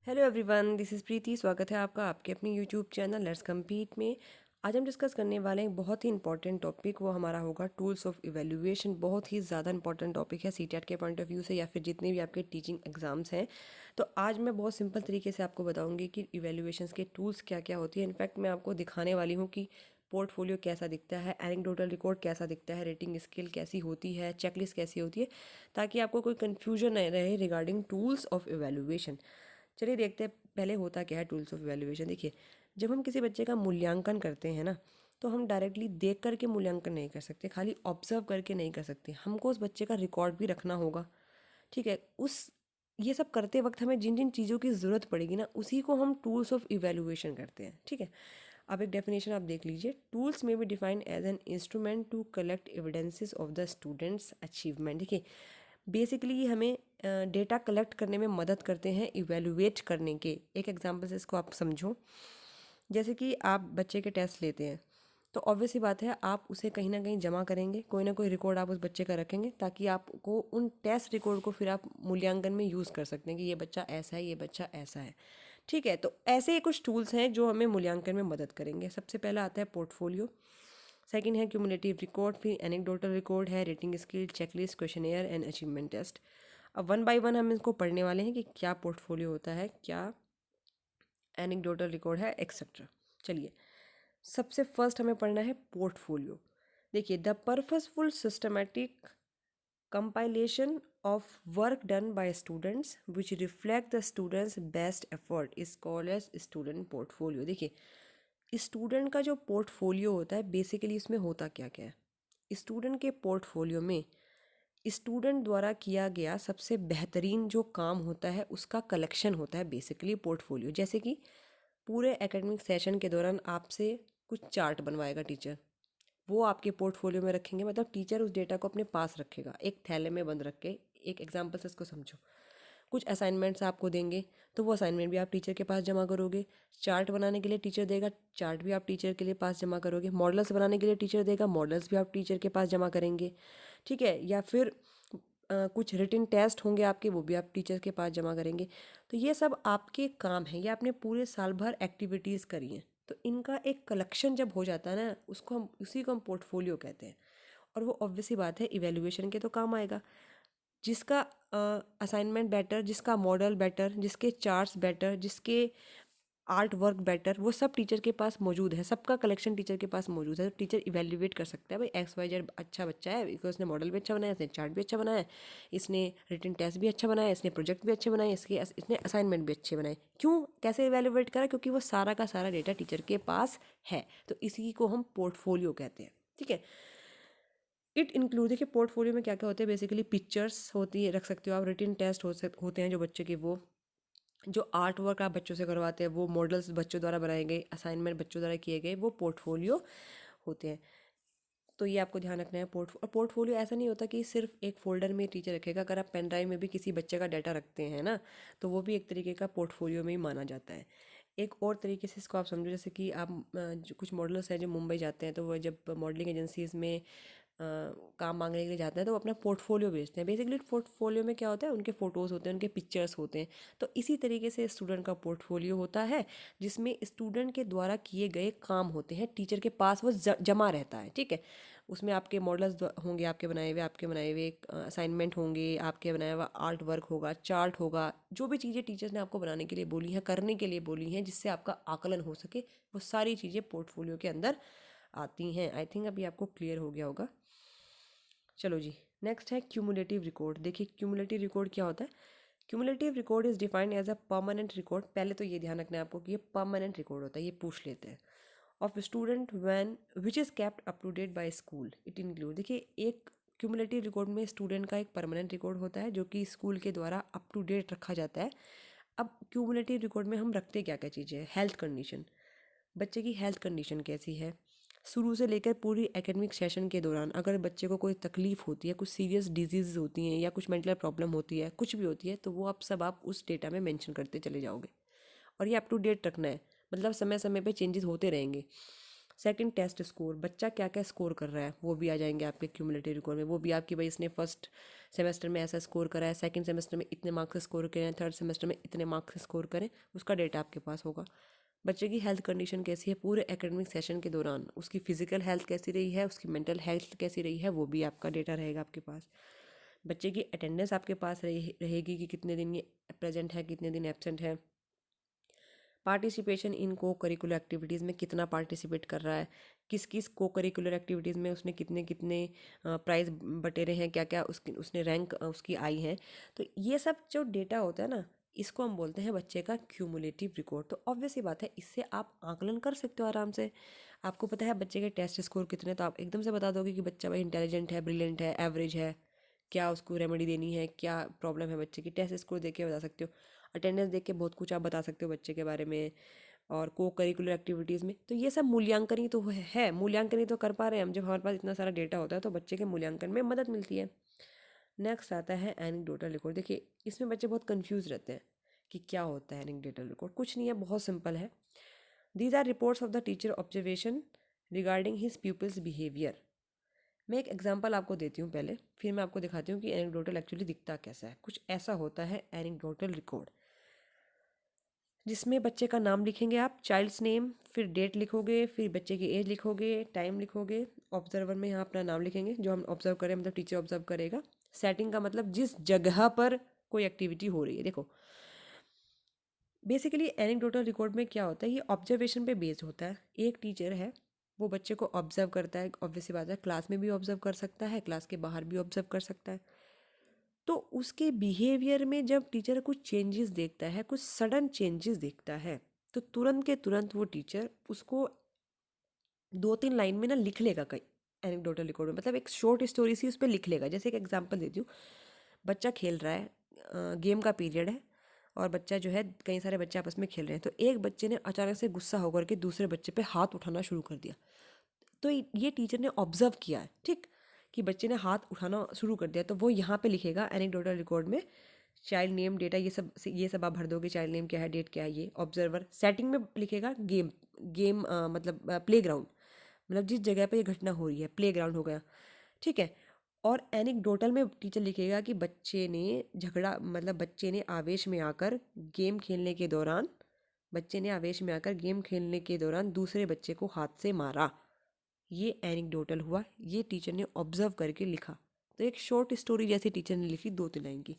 Hello everyone, this is प्रीति। स्वागत है आपका आपके अपनी यूट्यूब चैनल लेट्स कम्पीट में। आज हम डिस्कस करने वाले हैं एक बहुत ही इंपॉर्टेंट टॉपिक। वो हमारा होगा टूल्स ऑफ इवैल्यूएशन। बहुत ही ज़्यादा इंपॉर्टेंट टॉपिक है सीटेट के पॉइंट ऑफ व्यू से या फिर जितने भी आपके टीचिंग एग्जाम्स हैं। तो आज मैं बहुत सिंपल तरीके से आपको बताऊंगी कि इवैल्यूएशंस के टूल्स क्या क्या होती है। इनफैक्ट मैं आपको दिखाने वाली हूँ कि पोर्टफोलियो कैसा दिखता है, एनेक्डोटल रिकॉर्ड कैसा दिखता है, रेटिंग स्केल कैसी होती है, चेकलिस्ट कैसी होती है, ताकि आपको कोई कन्फ्यूजन नहीं रहे रिगार्डिंग टूल्स ऑफ इवैल्यूएशन। चलिए देखते हैं पहले होता क्या है टूल्स ऑफ इवैल्यूएशन। देखिए, जब हम किसी बच्चे का मूल्यांकन करते हैं ना, तो हम डायरेक्टली देख करके मूल्यांकन नहीं कर सकते, खाली ऑब्जर्व करके नहीं कर सकते। हमको उस बच्चे का रिकॉर्ड भी रखना होगा। ठीक है, उस ये सब करते वक्त हमें जिन जिन चीज़ों की ज़रूरत पड़ेगी ना, उसी को हम टूल्स ऑफ इवैल्यूएशन करते हैं। ठीक है, अब एक डेफिनेशन आप देख लीजिए। टूल्स में be defined as an instrument to collect evidences of the students achievement. देखिए, बेसिकली हमें डेटा कलेक्ट करने में मदद करते हैं, इवेलुएट करने के। एक एग्जांपल से इसको आप समझो। जैसे कि आप बच्चे के टेस्ट लेते हैं, तो ऑब्वियस सी बात है आप उसे कहीं ना कहीं जमा करेंगे, कोई ना कोई रिकॉर्ड आप उस बच्चे का रखेंगे, ताकि आपको उन टेस्ट रिकॉर्ड को फिर आप मूल्यांकन में यूज़ कर सकते हैं कि ये बच्चा ऐसा है, ये बच्चा ऐसा है। ठीक है, तो ऐसे ही कुछ टूल्स हैं जो हमें मूल्यांकन में मदद करेंगे। सबसे पहला आता है पोर्टफोलियो, सेकंड है क्यूमुलेटिव रिकॉर्ड, फिर एनेक्डोटल रिकॉर्ड है, rating scale, checklist, questionnaire and achievement test. अब वन बाय वन हम इसको पढ़ने वाले हैं कि क्या पोर्टफोलियो होता है, क्या एनेक्डोटल रिकॉर्ड है, एक्सेट्रा। चलिए, सबसे फर्स्ट हमें पढ़ना है पोर्टफोलियो। देखिए, the purposeful systematic compilation of work done by students which reflect the students best effort is called as student portfolio। देखिए, स्टूडेंट का जो पोर्टफोलियो होता है, बेसिकली इसमें होता क्या क्या है। स्टूडेंट के पोर्टफोलियो में स्टूडेंट द्वारा किया गया सबसे बेहतरीन जो काम होता है उसका कलेक्शन होता है बेसिकली पोर्टफोलियो। जैसे कि पूरे एकेडमिक सेशन के दौरान आपसे कुछ चार्ट बनवाएगा टीचर, वो आपके पोर्टफोलियो में रखेंगे। मतलब टीचर उस डेटा को अपने पास रखेगा एक थैले में बंद रख के। एक एग्जांपल से इसको समझो। कुछ असाइनमेंट्स आपको देंगे, तो वो असाइनमेंट भी आप टीचर के पास जमा करोगे। चार्ट बनाने के लिए टीचर देगा, चार्ट भी आप टीचर के लिए पास जमा करोगे। मॉडल्स बनाने के लिए टीचर देगा, मॉडल्स भी आप टीचर के पास जमा करेंगे। ठीक है, या फिर कुछ रिटन टेस्ट होंगे आपके, वो भी आप टीचर के पास जमा करेंगे। तो ये सब आपके काम है, ये आपने पूरे साल भर एक्टिविटीज़ करी हैं, तो इनका एक कलेक्शन जब हो जाता है ना, उसको हम उसी को हम पोर्टफोलियो कहते हैं। और वो ऑब्वियस ही बात है इवैल्यूएशन के तो काम आएगा। जिसका असाइनमेंट बेटर, जिसका मॉडल बेटर, जिसके चार्ट्स बेटर, जिसके आर्ट वर्क बेटर, वो सब टीचर के पास मौजूद है। सबका कलेक्शन टीचर के पास मौजूद है। तो टीचर इवेल्युएट कर सकता है, भाई एक्स वाई जेड अच्छा बच्चा है, बिकॉज उसने मॉडल भी अच्छा बनाया, इसने चार्ट भी अच्छा बनाया, इसने रिटन टेस्ट भी अच्छा बनाया, इसने प्रोजेक्ट भी अच्छे बनाए, इसने असाइनमेंट भी अच्छे बनाए। क्यों, कैसे इवेल्युएट करा? क्योंकि वो सारा का सारा डेटा टीचर के पास है। तो इसी को हम पोर्टफोलियो कहते हैं। ठीक है, इट इंक्लूड, देखिए पोर्टफोलियो में क्या क्या होते हैं। बेसिकली पिक्चर्स होती है, रख सकते हो आप। रिटन टेस्ट होते हैं जो बच्चे के, वो जो आर्ट वर्क आप बच्चों से करवाते हैं, वो मॉडल्स बच्चों द्वारा बनाए गए, असाइनमेंट बच्चों द्वारा किए गए, वो पोर्टफोलियो होते हैं। तो ये आपको ध्यान रखना है। पोर्टफोलियो ऐसा नहीं होता कि सिर्फ एक फोल्डर में टीचर रखेगा। अगर आप पेन ड्राइव में भी किसी बच्चे का डाटा रखते हैं ना, तो वो भी एक तरीके का पोर्टफोलियो में ही माना जाता है। एक और तरीके से इसको आप समझो, जैसे कि आप जो कुछ मॉडल्स हैं जो मुंबई जाते हैं, तो वो जब मॉडलिंग एजेंसीज में काम मांगने के लिए जाते हैं, तो वो अपना पोर्टफोलियो भेजते हैं। बेसिकली पोर्टफोलियो में क्या होता है, उनके फ़ोटोज़ होते हैं, उनके पिक्चर्स होते हैं। तो इसी तरीके से स्टूडेंट का पोर्टफोलियो होता है, जिसमें स्टूडेंट के द्वारा किए गए काम होते हैं, टीचर के पास वो जमा रहता है। ठीक है, उसमें आपके मॉडल्स होंगे, आपके बनाए हुए असाइनमेंट होंगे, आपके बनाया हुआ आर्ट वर्क होगा, चार्ट होगा, जो भी चीज़ें टीचर्स ने आपको बनाने के लिए बोली हैं, करने के लिए बोली हैं, जिससे आपका आकलन हो सके, वो सारी चीज़ें पोर्टफोलियो के अंदर आती हैं। आई थिंक अभी आपको क्लियर हो गया होगा। चलो जी, नेक्स्ट है क्यूमुलेटिव रिकॉर्ड। देखिए, क्यूमुलेटिव रिकॉर्ड क्या होता है। Cumulative record is defined as a permanent record. पहले तो ये ध्यान रखना है आपको कि ये परमानेंट रिकॉर्ड होता है, ये पूछ लेते हैं। Of student when which is kept up to date by school. It include, देखिए एक क्यूमुलेटिव रिकॉर्ड में स्टूडेंट का एक परमानेंट रिकॉर्ड होता है जो कि स्कूल के द्वारा अप टू डेट रखा जाता है। अब क्यूमुलेटिव रिकॉर्ड में हम रखते क्या क्या चीज़ें हैं। हेल्थ कंडीशन, बच्चे की हेल्थ कंडीशन कैसी है, शुरू से लेकर पूरी एकेडमिक सेशन के दौरान अगर बच्चे को कोई तकलीफ़ होती है, कुछ सीरियस डिजीज़ होती हैं या कुछ मेंटल प्रॉब्लम होती है, कुछ भी होती है, तो वो आप उस डेटा में मेंशन करते चले जाओगे। और ये अप टू डेट रखना है, मतलब समय समय पे चेंजेस होते रहेंगे। सेकंड टेस्ट स्कोर, बच्चा क्या क्या स्कोर कर रहा है वो भी आ जाएंगे आपके क्यूमुलेटिव रिकॉर्ड में। वो भी आपकी भाई इसने फर्स्ट सेमेस्टर में ऐसा स्कोर करा है, सेकंड सेमेस्टर में इतने मार्क्स स्कोर करें, थर्ड सेमेस्टर में इतने मार्क्स स्कोर करें, उसका डेटा आपके पास होगा। बच्चे की हेल्थ कंडीशन कैसी है पूरे एकेडमिक सेशन के दौरान, उसकी फिजिकल हेल्थ कैसी रही है, उसकी मेंटल हेल्थ कैसी रही है, वो भी आपका डेटा रहेगा आपके पास। बच्चे की अटेंडेंस आपके पास रहेगी कि कितने दिन ये प्रेजेंट है, कितने दिन एब्सेंट है। पार्टिसिपेशन इन को करिकुलर एक्टिविटीज़ में कितना पार्टिसिपेट कर रहा है, किस किस को करिकुलर एक्टिविटीज़ में उसने कितने कितने प्राइज़ बटेरे हैं, क्या क्या उसने रैंक उसकी आई है। तो ये सब जो डेटा होता है ना, इसको हम बोलते हैं बच्चे का क्यूमुलेटिव रिकॉर्ड। तो ऑब्वियस ही बात है, इससे आप आकलन कर सकते हो आराम से। आपको पता है बच्चे के टेस्ट स्कोर कितने, तो आप एकदम से बता दोगे कि बच्चा भाई इंटेलिजेंट है, ब्रिलियंट है, एवरेज है, क्या उसको रेमेडी देनी है, क्या प्रॉब्लम है बच्चे की। टेस्ट स्कोर देख के बता सकते हो, अटेंडेंस देख के बहुत कुछ आप बता सकते हो बच्चे के बारे में। और को करिकुलर एक्टिविटीज़ में तो ये सब मूल्यांकन ही तो है, मूल्यांकन ही तो कर पा रहे हैं हम। जब हमारे पास इतना सारा डेटा होता है तो बच्चे के मूल्यांकन में मदद मिलती है। नेक्स्ट आता है एनेक्डोटल रिकॉर्ड। देखिए इसमें बच्चे बहुत कंफ्यूज रहते हैं कि क्या होता है एनेक्डोटल रिकॉर्ड। कुछ नहीं है, बहुत सिंपल है। These are reports of the teacher observation regarding his pupils behaviour. मैं एक एग्जांपल आपको देती हूँ पहले, फिर मैं आपको दिखाती हूँ कि एनेक्डोटल एक्चुअली दिखता कैसा है। कुछ ऐसा होता है एनेक्डोटल रिकॉर्ड, जिसमें बच्चे का नाम लिखेंगे आप, चाइल्ड्स नेम, फिर डेट लिखोगे, फिर बच्चे की एज लिखोगे, टाइम लिखोगे, ऑब्जर्वर में यहाँ अपना नाम लिखेंगे, जो हम ऑब्जर्व करें मतलब टीचर ऑब्जर्व करेगा। सेटिंग का मतलब जिस जगह पर कोई एक्टिविटी हो रही है। देखो बेसिकली एनेक्डोटल रिकॉर्ड में क्या होता है, ये ऑब्जर्वेशन पे बेस्ड होता है। एक टीचर है, वो बच्चे को ऑब्जर्व करता है, ऑब्वियस सी बात है क्लास में भी ऑब्जर्व कर सकता है, क्लास के बाहर भी ऑब्जर्व कर सकता है। तो उसके बिहेवियर में जब टीचर कुछ चेंजेस देखता है, कुछ सडन चेंजेस देखता है, तो तुरंत के तुरंत वो टीचर उसको 2-3 लाइन में ना लिख लेगा कहीं एनेक्डोटल रिकॉर्ड में। मतलब एक शॉर्ट स्टोरी सी उस पर लिख लेगा। जैसे एक एग्जांपल देती हूँ, बच्चा खेल रहा है, गेम का पीरियड है, और बच्चा जो है, कई सारे बच्चे आपस में खेल रहे हैं, तो एक बच्चे ने अचानक से गुस्सा होकर के दूसरे बच्चे पे हाथ उठाना शुरू कर दिया। तो ये टीचर ने ऑब्जर्व किया है, ठीक, कि बच्चे ने हाथ उठाना शुरू कर दिया। तो वो यहाँ पे लिखेगा एनेक्डोटल रिकॉर्ड में, चाइल्ड नेम, डेटा, ये सब आप भर दोगे, चाइल्ड नेम क्या है, डेट क्या है, ये ऑब्जर्वर। सेटिंग में लिखेगा गेम, गेम मतलब प्ले ग्राउंड, मतलब जिस जगह पे ये घटना हो रही है, प्ले ग्राउंड हो गया, ठीक है। और एनेक्डोटल में टीचर लिखेगा कि बच्चे ने झगड़ा, मतलब बच्चे ने आवेश में आकर गेम खेलने के दौरान, बच्चे ने आवेश में आकर गेम खेलने के दौरान दूसरे बच्चे को हाथ से मारा। ये एनेक्डोटल हुआ, ये टीचर ने ऑब्जर्व करके लिखा। तो एक शॉर्ट स्टोरी जैसी टीचर ने लिखी 2-3 लाइन की।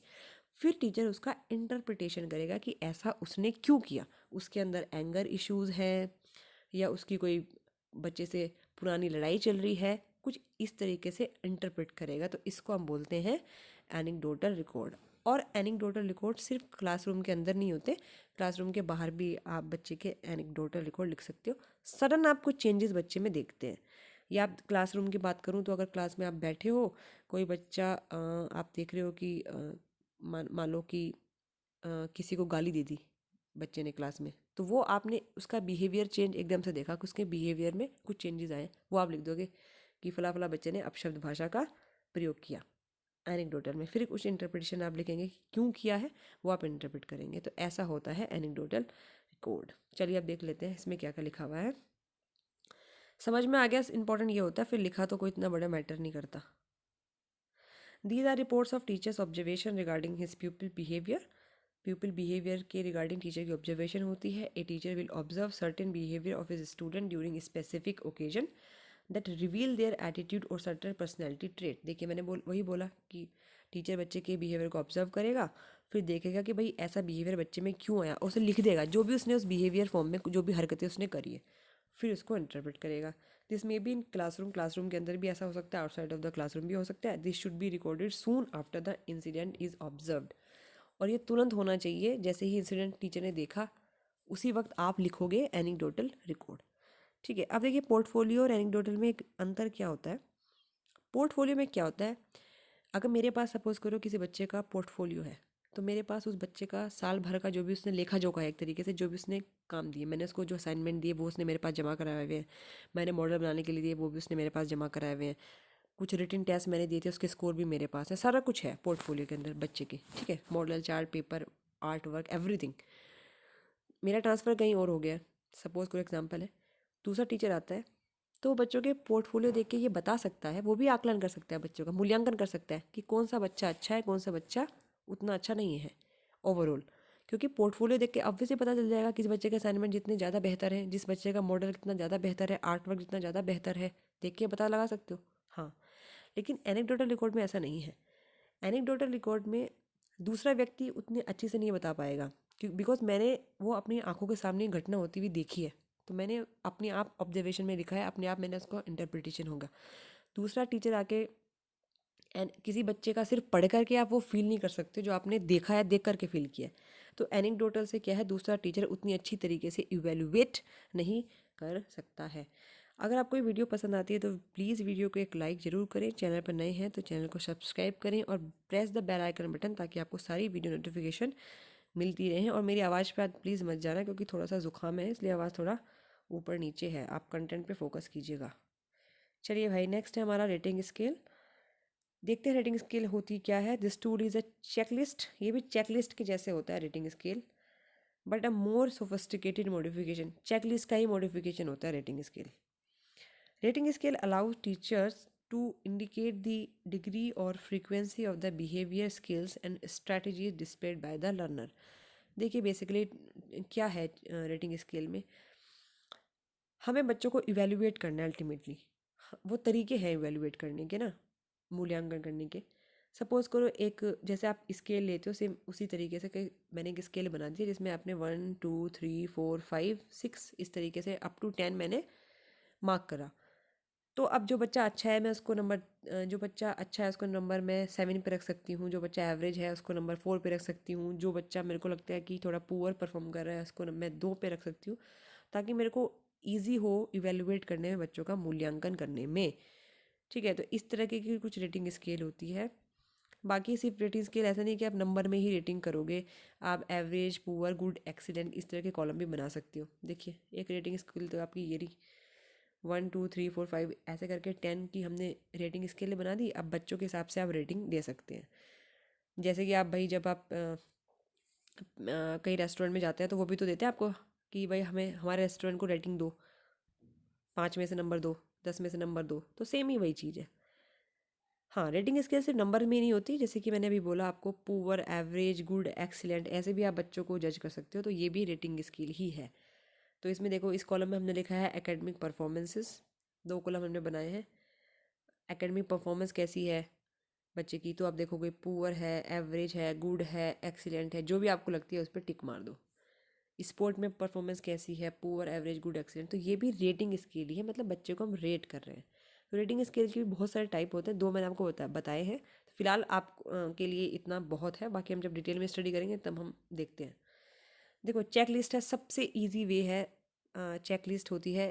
फिर टीचर उसका इंटरप्रिटेशन करेगा कि ऐसा उसने क्यों किया, उसके अंदर एंगर इश्यूज़ हैं, या उसकी कोई बच्चे से पुरानी लड़ाई चल रही है, कुछ इस तरीके से इंटरप्रेट करेगा। तो इसको हम बोलते हैं एनेक्डोटल रिकॉर्ड। और एनेक्डोटल रिकॉर्ड सिर्फ क्लासरूम के अंदर नहीं होते, क्लासरूम के बाहर भी आप बच्चे के एनेक्डोटल रिकॉर्ड लिख सकते हो। सडन आप कुछ चेंजेस बच्चे में देखते हैं, या आप क्लासरूम की बात करूँ तो अगर क्लास में आप बैठे हो, कोई बच्चा आप देख रहे हो कि मान लो कि किसी को गाली दे दी बच्चे ने क्लास में, तो वो आपने उसका बिहेवियर चेंज एकदम से देखा कि उसके बिहेवियर में कुछ चेंजेस आए, वो आप लिख दोगे कि फला फला बच्चे ने अपशब्द भाषा का प्रयोग किया एनेक्डोटल में। फिर कुछ इंटरप्रिटेशन आप लिखेंगे कि क्यों किया है, वो आप इंटरप्रेट करेंगे। तो ऐसा होता है एनेक्डोटल रिकॉर्ड। चलिए अब देख लेते हैं इसमें क्या क्या लिखा हुआ है। समझ में आ गया, इंपॉर्टेंट ये होता है, फिर लिखा तो कोई इतना बड़ा मैटर नहीं करता। These are reports of teachers observation regarding his pupil behaviour. Pupil behaviour के रिगार्डिंग टीचर की ऑब्जर्वेशन होती है। A teacher will observe certain behaviour of his student during specific occasion that reveal their attitude और certain personality trait. देखिए मैंने वही बोला कि टीचर बच्चे के बिहेवियर को ऑब्जर्व करेगा, फिर देखेगा कि भाई ऐसा बिहेवियर बच्चे में क्यों आया, उसे लिख देगा जो भी उसने उस बिहेवियर फॉर्म में जो भी हरकतें उसने करी है, फिर उसको इंटरप्रेट करेगा। This may be in classroom, classroom के अंदर भी ऐसा हो सकता है, आउटसाइड ऑफ द क्लासरूम भी हो सकता है। This should be recorded soon after the incident is observed. और ये तुरंत होना चाहिए, जैसे ही इंसिडेंट टीचर ने देखा उसी वक्त आप लिखोगे एनेक्डोटल रिकॉर्ड, ठीक है। अब देखिए पोर्टफोलियो और एनेक्डोटल में एक अंतर क्या होता है। पोर्टफोलियो में क्या होता है, अगर मेरे पास सपोज करो किसी बच्चे का पोर्टफोलियो है, तो मेरे पास उस बच्चे का साल भर का जो भी उसने लेखा जोखा है, एक तरीके से जो भी उसने काम दिए, मैंने उसको जो असाइनमेंट दिए वो उसने मेरे पास जमा कराए हुए हैं, मैंने मॉडल बनाने के लिए दिए वो भी उसने मेरे पास जमा कराए हुए हैं, कुछ रिटन टेस्ट मैंने दिए थे उसके स्कोर भी मेरे पास है, सारा कुछ है पोर्टफोलियो के अंदर बच्चे के, ठीक है। Model chart, paper, art work, everything. मेरा ट्रांसफ़र कहीं और हो गया, सपोज कोई एग्जाम्पल है, दूसरा टीचर आता है, तो वो बच्चों के पोर्टफोलियो देख के ये बता सकता है, वो भी आकलन कर सकता है, बच्चों का मूल्यांकन कर सकता है कि कौन सा बच्चा अच्छा है, कौन सा बच्चा उतना अच्छा नहीं है ओवरऑल। क्योंकि पोर्टफोलियो देख के ऑब्वियसली पता चल जाएगा किस बच्चे के असाइनमेंट जितने ज़्यादा बेहतर है, जिस बच्चे का मॉडल कितना ज़्यादा बेहतर है, आर्ट वर्क जितना ज़्यादा बेहतर है, देख के पता लगा सकते हो। हाँ, लेकिन एनेक्डोटल रिकॉर्ड में ऐसा नहीं है। एनेक्डोटल रिकॉर्ड में दूसरा व्यक्ति उतनी अच्छे से नहीं बता पाएगा, क्योंकि बिकॉज मैंने वो अपनी आंखों के सामने घटना होती हुई देखी है, तो मैंने अपने आप ऑब्जर्वेशन में लिखा है, अपने आप मैंने उसको इंटरप्रिटेशन होगा। दूसरा टीचर आके एंड किसी बच्चे का सिर्फ पढ़ करके आप वो फील नहीं कर सकते जो आपने देखा है, देख करके फील किया है। तो एनेक्डोटल से क्या है, दूसरा टीचर उतनी अच्छी तरीके से इवेलुएट नहीं कर सकता है। अगर आपको ये वीडियो पसंद आती है तो प्लीज़ वीडियो को एक लाइक ज़रूर करें, चैनल पर नए हैं तो चैनल को सब्सक्राइब करें और press the bell icon button, ताकि आपको सारी वीडियो नोटिफिकेशन मिलती रहें। और मेरी आवाज़ पे आज प्लीज़ मत जाना, क्योंकि थोड़ा सा ज़ुकाम है, इसलिए आवाज़ थोड़ा ऊपर नीचे है। आप कंटेंट पे फोकस कीजिएगा। चलिए भाई, नेक्स्ट है हमारा रेटिंग स्केल। देखते हैं रेटिंग स्केल होती क्या है। This tool is a checklist. ये भी चेकलिस्ट के जैसे होता है rating scale, but a more sophisticated modification. Checklist का ही मॉडिफिकेशन होता है rating scale. Rating scale allows teachers to indicate the degree or frequency of the behavior skills and strategies displayed by the learner। देखिए basically क्या है rating scale में, हमें बच्चों को इवेल्युएट करना है अल्टीमेटली। वो तरीके हैं इवेल्युएट करने के ना, मूल्यांकन करने के। सपोज़ करो एक जैसे आप स्केल लेते हो, सेम उसी तरीके से मैंने एक स्केल बना दी है जिसमें आपने 1 2 3 4 5 6 इस तरीके से अप टू 10 मैंने मार्क करा। तो अब जो बच्चा अच्छा है मैं उसको नंबर जो बच्चा अच्छा है उसको नंबर मैं 7 पे रख सकती हूँ, जो बच्चा एवरेज है उसको नंबर 4 पे रख सकती हूँ, जो बच्चा मेरे को लगता है कि थोड़ा पुअर परफॉर्म कर रहा है उसको मैं 2 पे रख सकती हूँ, ताकि मेरे को ईजी हो इवेलुएट करने में, बच्चों का मूल्यांकन करने में। ठीक है, तो इस तरह की कुछ रेटिंग स्केल होती है। बाकी सिर्फ रेटिंग स्केल ऐसा नहीं कि आप नंबर में ही रेटिंग करोगे, आप एवरेज, पुअर, गुड, एक्सीलेंट इस तरह के कॉलम भी बना सकती हो। देखिए एक रेटिंग स्केल तो आपकी ये रही, 1 2 3 4 5 ऐसे करके 10 की हमने रेटिंग स्केल बना दी। अब बच्चों के हिसाब से आप रेटिंग दे सकते हैं। जैसे कि आप भाई जब आप कहीं रेस्टोरेंट में जाते हैं तो वो भी तो देते हैं आपको कि भाई हमें हमारे रेस्टोरेंट को रेटिंग दो, 5 में से नंबर दो, 10 में से नंबर दो, तो सेम ही वही चीज़ है। हाँ, रेटिंग स्केल सिर्फ नंबर में नहीं होती, जैसे कि मैंने अभी बोला आपको पुअर, एवरेज, गुड, एक्सीलेंट ऐसे भी आप बच्चों को जज कर सकते हो, तो ये भी रेटिंग स्केल ही है। तो इसमें देखो इस कॉलम में हमने लिखा है एकेडमिक परफॉर्मेंसेस, 2 कॉलम हमने बनाए हैं। एकेडमिक परफॉर्मेंस कैसी है बच्चे की, तो आप देखोगे पुअर है, एवरेज है, गुड है, एक्सीलेंट है, जो भी आपको लगती है उस पर टिक मार दो। स्पोर्ट में परफॉर्मेंस कैसी है, पुअर, एवरेज, गुड, एक्सीलेंट, तो ये भी रेटिंग स्केल ही है, मतलब बच्चे को हम रेट कर रहे हैं। तो रेटिंग स्केल के भी बहुत सारे टाइप होते हैं, 2 मैंने आपको बताए हैं। तो फिलहाल आप के लिए इतना बहुत है, बाकी हम जब डिटेल में स्टडी करेंगे तब हम देखते हैं। देखो चेक लिस्ट है, सबसे ईजी वे है। चेक लिस्ट होती है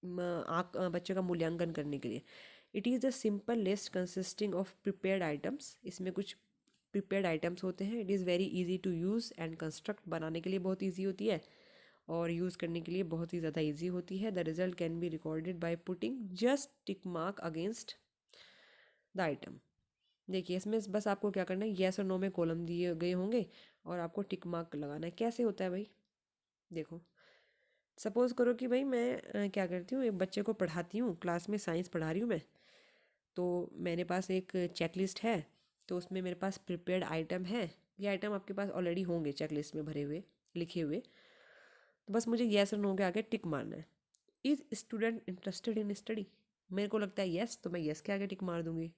बच्चों का मूल्यांकन करने के लिए। It is the simple list consisting of prepared items. इसमें कुछ प्रिपेयर्ड आइटम्स होते हैं। It is very easy to use and construct, बनाने के लिए बहुत इजी होती है और यूज़ करने के लिए बहुत ही ज़्यादा इजी होती है। The result can be recorded by putting just tick mark against the item. देखिए इसमें बस आपको क्या करना है, येस और नो में कॉलम दिए गए होंगे और आपको टिक मार्क लगाना है। कैसे होता है भाई, देखो सपोज़ करो कि भाई मैं क्या करती हूँ, एक बच्चे को पढ़ाती हूँ, क्लास में साइंस पढ़ा रही हूँ मैं, तो मेरे पास एक चेकलिस्ट है। तो उसमें मेरे पास प्रिपेयर्ड आइटम है। ये आइटम आपके पास ऑलरेडी होंगे चेकलिस्ट में भरे हुए, लिखे हुए। तो बस मुझे येस और नो के आगे टिक मारना है। Is student interested in study, मेरे को लगता है येस, तो मैं येस के आगे टिक मार दूंगी।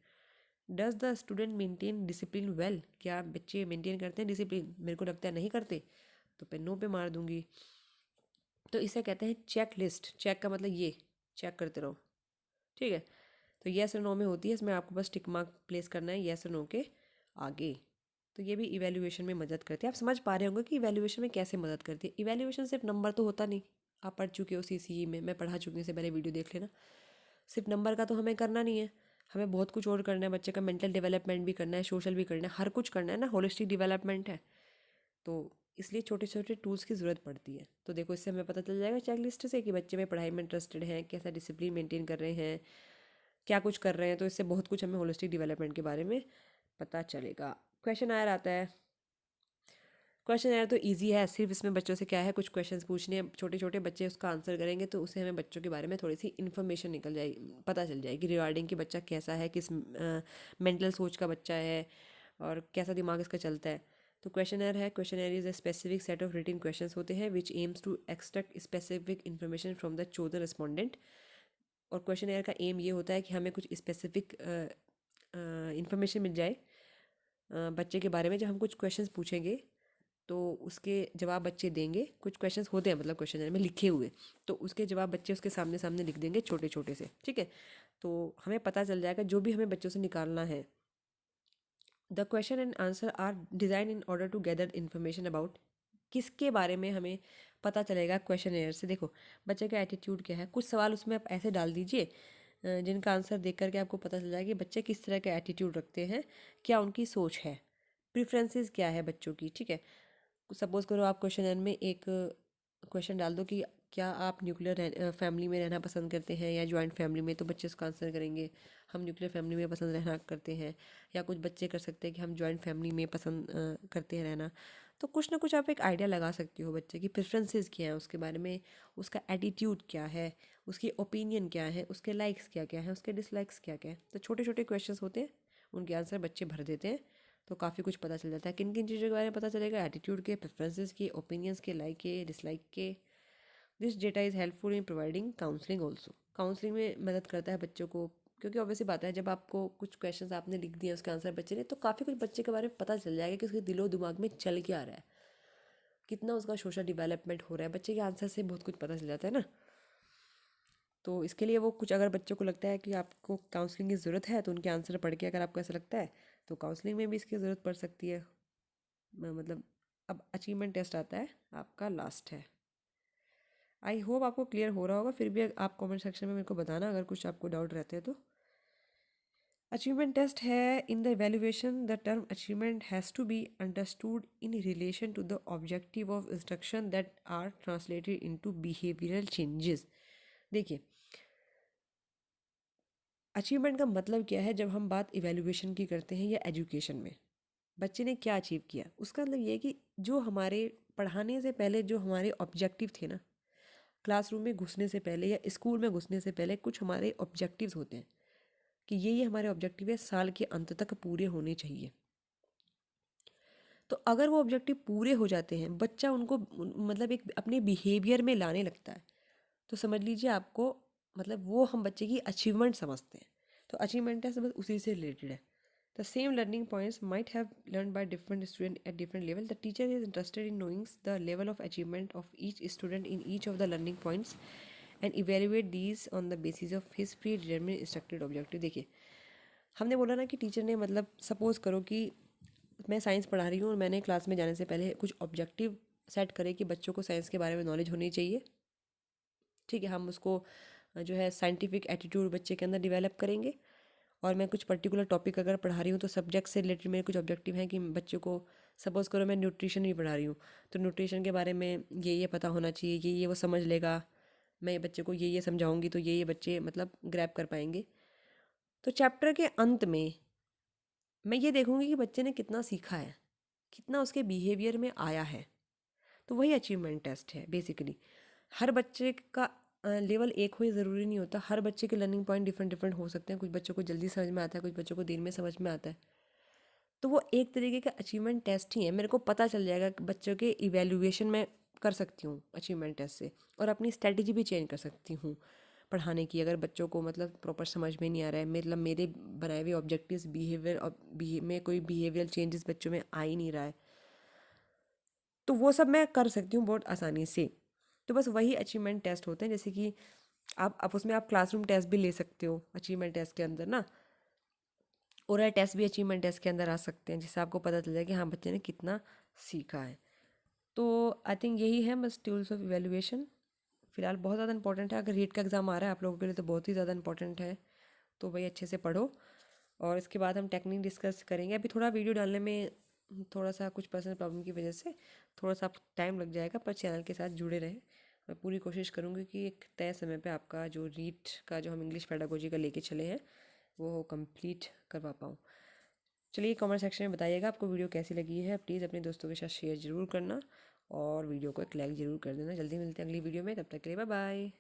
Does the student maintain discipline well, क्या बच्चे मेंटेन करते हैं डिसिप्लिन, मेरे को लगता है नहीं करते, तो मैं नो पे मार दूंगी। तो इसे कहते हैं चेक लिस्ट। चेक का मतलब ये चेक करते रहो, ठीक है। तो येस और नो में होती है, इसमें आपको बस टिक मार्क प्लेस करना है येस और नो के आगे। तो ये भी इवैल्यूएशन में मदद करती है। आप समझ पा रहे होंगे कि इवैल्यूएशन में कैसे मदद करती है। इवैल्यूएशन सिर्फ नंबर तो होता नहीं, आप पढ़ चुके हो सीसीई में, मैं पढ़ा चुकी हूँ, से पहले वीडियो देख लेना। सिर्फ नंबर का तो हमें करना नहीं है, हमें बहुत कुछ और करना है। बच्चे का मेंटल डेवलपमेंट भी करना है, सोशल भी करना है, हर कुछ करना है ना, होलिस्टिक डेवलपमेंट है। तो इसलिए छोटे छोटे टूल्स की ज़रूरत पड़ती है। तो देखो इससे हमें पता चल जाएगा चेक लिस्ट से कि बच्चे में पढ़ाई में इंटरेस्टेड हैं, कैसा डिसिप्लिन मेंटेन कर रहे हैं, क्या कुछ कर रहे हैं। तो इससे बहुत कुछ हमें होलिस्टिक डेवलपमेंट के बारे में पता चलेगा। क्वेश्चन आया रहता है, क्वेश्चन एयर तो इजी है, सिर्फ इसमें बच्चों से क्या है, कुछ क्वेश्चंस पूछने हैं, छोटे छोटे बच्चे उसका आंसर करेंगे तो उससे हमें बच्चों के बारे में थोड़ी सी इन्फॉर्मेशन निकल जाएगी, पता चल जाएगी रिगार्डिंग कि बच्चा कैसा है, किस मेंटल सोच का बच्चा है और कैसा दिमाग इसका चलता है। तो क्वेश्चन एयर है, questionnaire is a specific set of written questions होते हैं which aims to extract specific information from the chosen respondent. और क्वेश्चन एयर का एम ये होता है कि हमें कुछ स्पेसिफिक इन्फॉर्मेशन मिल जाए बच्चे के बारे में। जब हम कुछ क्वेश्चंस पूछेंगे तो उसके जवाब बच्चे देंगे, कुछ क्वेश्चंस होते हैं मतलब क्वेश्चन में लिखे हुए, तो उसके जवाब बच्चे उसके सामने सामने लिख देंगे छोटे छोटे से, ठीक है। तो हमें पता चल जाएगा जो भी हमें बच्चों से निकालना है। The question and answer are design in order to gather information about, किसके बारे में हमें पता चलेगा क्वेश्चन एयर से। देखो बच्चे का एटीट्यूड क्या है, कुछ सवाल उसमें आप ऐसे डाल दीजिए जिनका आंसर देख करके आपको पता चल जाएगा कि बच्चे किस तरह का एटीट्यूड रखते हैं, क्या उनकी सोच है, प्रेफरेंसेस क्या है बच्चों की, ठीक है। सपोज़ करो आप क्वेश्चन एन में एक क्वेश्चन डाल दो कि क्या आप न्यूक्लियर फैमिली में रहना पसंद करते हैं या जॉइंट फैमिली में, तो बच्चे उसका आंसर करेंगे हम न्यूक्लियर फैमिली में पसंद रहना करते हैं। या कुछ बच्चे कर सकते हैं कि हम जॉइंट फैमिली में पसंद करते हैं रहना। तो कुछ ना कुछ आप एक आइडिया लगा सकती हो बच्चे की प्रेफरेंसेस क्या है उसके बारे में, उसका एटीट्यूड क्या है, उसकी ओपिनियन क्या है, उसके लाइक्स क्या क्या है, उसके डिसलाइक्स क्या क्या है। तो छोटे छोटे क्वेश्चंस होते हैं, उनके आंसर बच्चे भर देते हैं, तो काफ़ी कुछ पता चल जाता है। किन किन चीज़ों के बारे में पता चलेगा, एटीट्यूड के, प्रेफरेंसेस के, ओपिनियंस के, लाइक के, डिसलाइक के। This data is helpful in providing counselling also, counselling में मदद करता है बच्चों को, क्योंकि ऑब्वियसली बात है जब आपको कुछ क्वेश्चंस आपने लिख दिए उसके आंसर बच्चे ने, तो काफ़ी कुछ बच्चे के बारे में पता चल जाएगा कि उसके दिलो दिमाग में चल क्या रहा है, कितना उसका सोशल डेवलपमेंट हो रहा है। बच्चे के आंसर से बहुत कुछ पता चल जाता है ना। तो इसके लिए वो कुछ, अगर बच्चों को लगता है कि आपको काउंसलिंग की ज़रूरत है तो उनके आंसर पढ़ के अगर आपको ऐसा लगता है तो काउंसलिंग में भी इसकी ज़रूरत पड़ सकती है। मतलब अब अचीवमेंट टेस्ट आता है, आपका लास्ट है। आई होप आपको क्लियर हो रहा होगा, फिर भी आप कमेंट सेक्शन में मेरे को बताना अगर कुछ आपको डाउट रहते हैं तो। अचीवमेंट टेस्ट है, in the evaluation the term achievement has to be understood in relation to the objective of instruction that are translated into behavioural changes. देखिए अचीवमेंट का मतलब क्या है, जब हम बात इवेल्युएशन की करते हैं या एजुकेशन में बच्चे ने क्या अचीव किया, उसका मतलब ये है कि जो हमारे पढ़ाने से पहले जो हमारे ऑब्जेक्टिव थे ना, क्लासरूम में घुसने से पहले या स्कूल में घुसने से पहले कुछ हमारे ऑब्जेक्टिव्स होते हैं कि ये हमारे ऑब्जेक्टिव है, साल के अंत तक पूरे होने चाहिए। तो अगर वो ऑब्जेक्टिव पूरे हो जाते हैं, बच्चा उनको मतलब एक अपने बिहेवियर में लाने लगता है, तो समझ लीजिए आपको मतलब वो हम बच्चे की अचीवमेंट समझते हैं। तो अचीवमेंट है बस उसी से रिलेटेड है। The same learning points might have learned by different students at different level. The teacher is interested in knowing the level of achievement of each student in each of the learning points and evaluate these on the basis of his predetermined instructed objective। देखिए हमने बोला ना कि teacher ने मतलब suppose करो कि मैं साइंस पढ़ा रही हूँ और मैंने क्लास में जाने से पहले कुछ ऑब्जेक्टिव सेट करे कि बच्चों को साइंस के बारे में नॉलेज होनी चाहिए, ठीक है। हम उसको जो है साइंटिफिक एटीट्यूड बच्चे के अंदर डेवलप करेंगे। और मैं कुछ पर्टिकुलर टॉपिक अगर पढ़ा रही हूँ तो सब्जेक्ट से रिलेटेड मेरे कुछ ऑब्जेक्टिव हैं कि बच्चों को, सपोज़ करो मैं न्यूट्रिशन ही पढ़ा रही हूँ, तो न्यूट्रिशन के बारे में ये पता होना चाहिए, ये वो समझ लेगा। मैं बच्चे को ये समझाऊंगी तो ये बच्चे मतलब ग्रैब कर पाएंगे। तो चैप्टर के अंत में मैं ये देखूंगी कि बच्चे ने कितना सीखा है, कितना उसके बिहेवियर में आया है। तो वही अचीवमेंट टेस्ट है बेसिकली। हर बच्चे का लेवल एक हो ये ज़रूरी नहीं होता, हर बच्चे के लर्निंग पॉइंट डिफरेंट डिफरेंट हो सकते हैं। कुछ बच्चों को जल्दी समझ में आता है, कुछ बच्चों को देर में समझ में आता है। तो वो एक तरीके का अचीवमेंट टेस्ट ही है। मेरे को पता चल जाएगा कि बच्चों के इवैल्यूएशन मैं कर सकती हूँ अचीवमेंट टेस्ट से, और अपनी स्ट्रेटजी भी चेंज कर सकती हूँ पढ़ाने की। अगर बच्चों को मतलब प्रॉपर समझ में नहीं आ रहा है, मतलब मेरे बनाए हुए ऑब्जेक्टिव्स बिहेवियर और में कोई बिहेवियर चेंजेस बच्चों में आ ही नहीं रहा है, तो वो सब मैं कर सकती हूँ बहुत आसानी से। तो बस वही अचीवमेंट टेस्ट होते हैं। जैसे कि आप उसमें आप क्लासरूम टेस्ट भी ले सकते हो अचीवमेंट टेस्ट के अंदर ना, ओरल टेस्ट भी अचीवमेंट टेस्ट के अंदर आ सकते हैं, जिससे आपको पता चल जाए कि हाँ बच्चे ने कितना सीखा है। तो आई थिंक यही है बस टूल्स ऑफ इवेल्युएशन। फिलहाल बहुत ज़्यादा इंपॉर्टेंट है, अगर रीट का एग्ज़ाम आ रहा है आप लोगों के लिए तो बहुत ही ज़्यादा इंपॉर्टेंट है। तो वही अच्छे से पढ़ो, और इसके बाद हम टेक्निक डिस्कस करेंगे। अभी थोड़ा वीडियो डालने में थोड़ा सा कुछ पर्सनल प्रॉब्लम की वजह से थोड़ा सा टाइम लग जाएगा, पर चैनल के साथ जुड़े रहें। मैं पूरी कोशिश करूँगी कि एक तय समय पे आपका जो रीट का जो हम इंग्लिश पेडागोजी का लेके चले हैं वो कंप्लीट करवा पाऊँ। चलिए कमेंट सेक्शन में बताइएगा आपको वीडियो कैसी लगी है। प्लीज़ अपने दोस्तों के साथ शेयर ज़रूर करना और वीडियो को एक लाइक ज़रूर कर देना। जल्दी मिलते हैं अगली वीडियो में, तब तक के लिए बाय बाय।